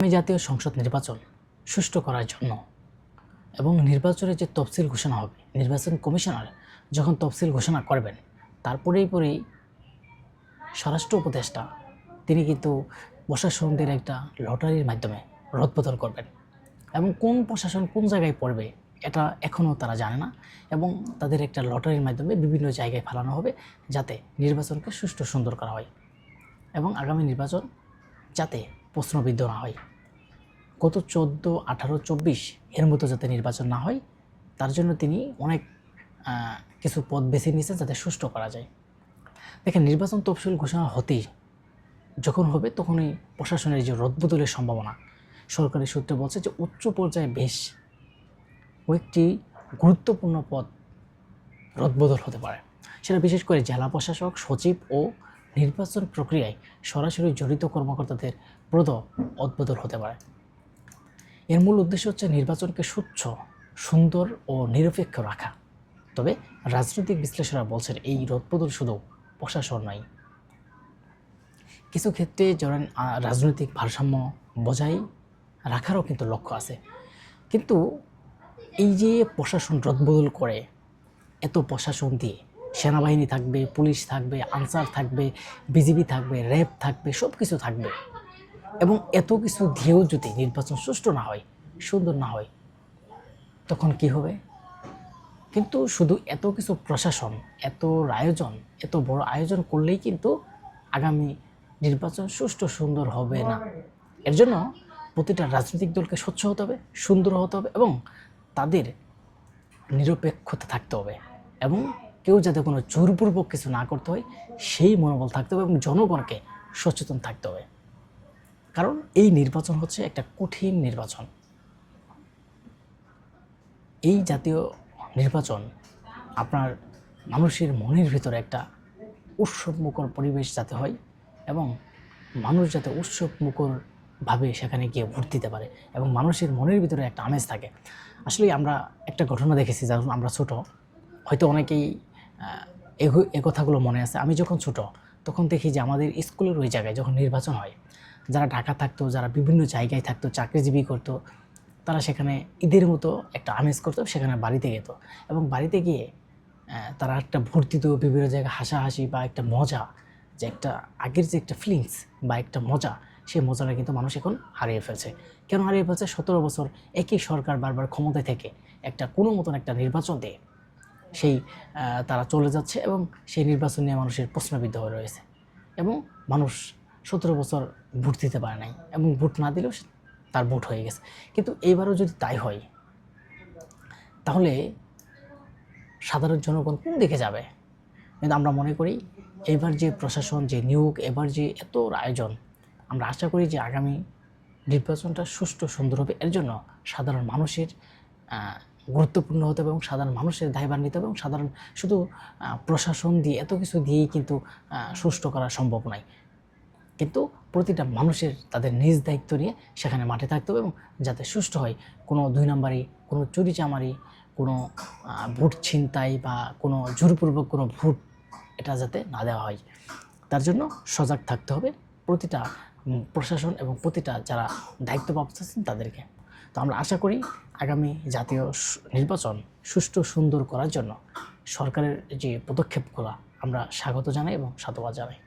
জাতীয় সংসদ নির্বাচন সুষ্ঠু করার জন্য এবং নির্বাচনের যে তফসিল ঘোষণা হবে, নির্বাচন কমিশনার যখন তফসিল ঘোষণা করবেন তারপরেই স্বরাষ্ট্র উপদেষ্টা তিনি কিন্তু প্রশাসনদের একটা লটারির মাধ্যমে রদবদল করবেন এবং কোন প্রশাসন কোন জায়গায় পড়বে এটা এখনও তারা জানে না এবং তাদের একটা লটারির মাধ্যমে বিভিন্ন জায়গায় ফেলানো হবে যাতে নির্বাচনকে সুষ্ঠু সুন্দর করা হয় এবং আগামী নির্বাচন যাতে প্রশ্নবিদ্ধ না হয়। গত 14, 18, 24 এর মতো যাতে নির্বাচন না হয় তার জন্য তিনি অনেক কিছু পথ বেছে নিয়েছেন যাতে সুষ্ঠু করা যায়। দেখেন, নির্বাচন তফসিল ঘোষণা হতেই যখন হবে তখনই প্রশাসনের যে রদবদলের সম্ভাবনা সরকারি সূত্রে বলছে যে উচ্চ পর্যায়ে বেশ কয়েকটি গুরুত্বপূর্ণ পদ রদবদল হতে পারে। সেটা বিশেষ করে জেলা প্রশাসক, সচিব ও নির্বাচন প্রক্রিয়ায় সরাসরি জড়িত কর্মকর্তাদের পদ রদবদল হতে পারে। এর মূল উদ্দেশ্য হচ্ছে নির্বাচনকে স্বচ্ছ, সুন্দর ও নিরপেক্ষ রাখা। তবে রাজনৈতিক বিশ্লেষকরা বলছেন এই রদবদল শুধু প্রশাসন নয়, কিছু ক্ষেত্রে ধরেন রাজনৈতিক ভারসাম্য বজায় রাখারও কিন্তু লক্ষ্য আছে। কিন্তু এই যে প্রশাসন রদবদল করে, এত প্রশাসন দিয়ে সেনাবাহিনী থাকবে, পুলিশ থাকবে, আনসার থাকবে, বিজিবি থাকবে, র্যাব থাকবে, সব কিছু থাকবে এবং এত কিছু দিয়েও যদি নির্বাচন সুষ্ঠু না হয়, সুন্দর না হয়, তখন কি হবে? কিন্তু শুধু এত কিছু প্রশাসন, এত আয়োজন, এত বড় আয়োজন করলেই কিন্তু আগামী নির্বাচন সুষ্ঠু সুন্দর হবে না। এর জন্য প্রতিটা রাজনৈতিক দলকে স্বচ্ছ হতে হবে, সুন্দর হতে হবে এবং তাদের নিরপেক্ষতা থাকতে হবে এবং কেউ যাতে কোনো জোরপূর্বক কিছু না করতে হয় সেই মনোবল থাকতে হবে এবং জনগণকে সচেতন থাকতে হবে। কারণ এই নির্বাচন হচ্ছে একটা কঠিন নির্বাচন। এই জাতীয় নির্বাচন আপনার মানুষের মনের ভিতরে একটা উৎসবমুখর পরিবেশ যাতে হয় এবং মানুষ যাতে উৎসবমুখরভাবে সেখানে গিয়ে ভোট দিতে পারে এবং মানুষের মনের ভিতরে একটা আমেজ থাকে। আসলে আমরা একটা ঘটনা দেখেছি যখন আমরা ছোট, হয়তো অনেকেই এ কথাগুলো মনে আছে। আমি যখন ছোট তখন দেখি যে আমাদের স্কুলের ওই জায়গায় যখন নির্বাচন হয়, যারা ঢাকা থাকতো, যারা বিভিন্ন জায়গায় থাকতো, চাকরিজীবী করতো, তারা সেখানে ঈদের মতো একটা আমেজ করতো, সেখানে বাড়িতে যেত এবং বাড়িতে গিয়ে তারা একটা ভোট দিত, বিভিন্ন জায়গায় হাসাহাসি বা একটা মজা, যে একটা আগের যে একটা ফিলিংস বা একটা মজা, সেই মজাটা কিন্তু মানুষ এখন হারিয়ে ফেলছে। কেন হারিয়ে ফেলছে? 17 বছর একই সরকার বারবার ক্ষমতায় থেকে একটা কোনো মতন একটা নির্বাচন দিয়ে তারা চলে যাচ্ছে এবং সেই নির্বাচন নিয়ে মানুষের প্রশ্নবিদ্ধ হয়ে রয়েছে এবং মানুষ 17 বছর ভোট দিতে পারে নাই এবং ভোট না দিলেও তার ভোট হয়ে গেছে। কিন্তু এইবারও যদি তাই হয় তাহলে সাধারণ জনগণ কোন দিকে যাবে? কিন্তু আমরা মনে করি এবার যে প্রশাসন, যে নিয়োগ, এবার যে এত আয়োজন, আমরা আশা করি যে আগামী নির্বাচনটা সুষ্ঠু সুন্দর হবে। এর জন্য সাধারণ মানুষের গুরুত্বপূর্ণ হতে হবে এবং সাধারণ মানুষের দায়ভার নিতে হবে এবং শুধু প্রশাসন দিয়ে এত কিছু দিয়েই কিন্তু সুষ্ঠু করা সম্ভব নয়। কিন্তু প্রতিটা মানুষের তাদের নিজ দায়িত্ব নিয়ে সেখানে মাঠে থাকতে হবে এবং যাতে সুষ্ঠু হয়, কোনো 2 নম্বরি, কোনো চুরিচামারি, কোনো ভোট ছিনতাই বা কোনো জোরপূর্বক কোনো ভোট এটা যাতে না দেওয়া হয়, তার জন্য সজাগ থাকতে হবে প্রতিটা প্রশাসন এবং প্রতিটা যারা দায়িত্বপ্রাপ্ত আছেন তাদেরকে। তো আমরা আশা করি আগামী জাতীয় নির্বাচন সুষ্ঠু সুন্দর করার জন্য সরকারের যে পদক্ষেপগুলো আমরা স্বাগত জানাই এবং সাধুবাদ জানাই।